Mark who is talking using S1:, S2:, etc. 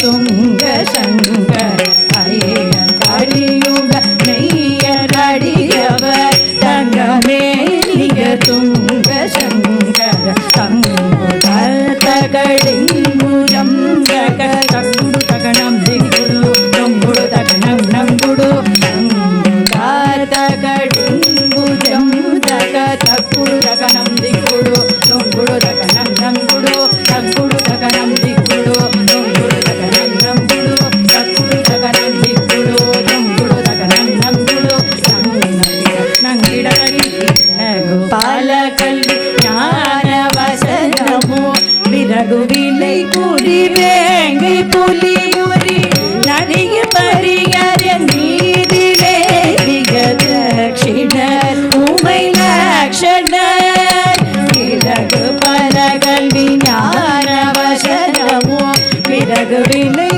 S1: ತುಂಗ ಶಂಕರ ಅಯ್ಯ ಕಲಿಯುಗ ನೈಯರಡಿಯವ ತಂಗ ಮೇಲಿಯ ತುಂಗ ಶಂಕರ ತಂಗುಡತಗಳಿಂಗು ಜಂಗಕ ತಗುಡು ತಗಣಂ ದಿಗುಡು ತೊಂಗುಡು ತಗಣಂ ನಂಗುಡು ತಂಗುಡತಗಳಿಂಗು ಜಂಗಕ ತಗುಡು ತಗಣಂ ದಿಗುಡು ತೊಂಗುಡು ತಗಣಂ ನಂಗುಡು ತಗುಡು ತಗಣಂ ದಿಗುಡು ತೊಂಗುಡು ತಗಣಂ ನಂಗುಡು ತಗುಡು ತಗಣಂ ದಿಗುಡು ತೊಂಗುಡು ತಗಣಂ ನಂಗುಡು ನಂಗಿಡಗಿ ಗೋಪಾಲ ಕಲ್ವಿ ஞான வசனமோ விறகு விலை கூறி வேங்கை புலி உரி நடிக பரியர் நீதிலே மிக தட்சிணர் உமை லக்ஷணர் விறகு பல கல்வி ஞான வசனமோ விறகு விலை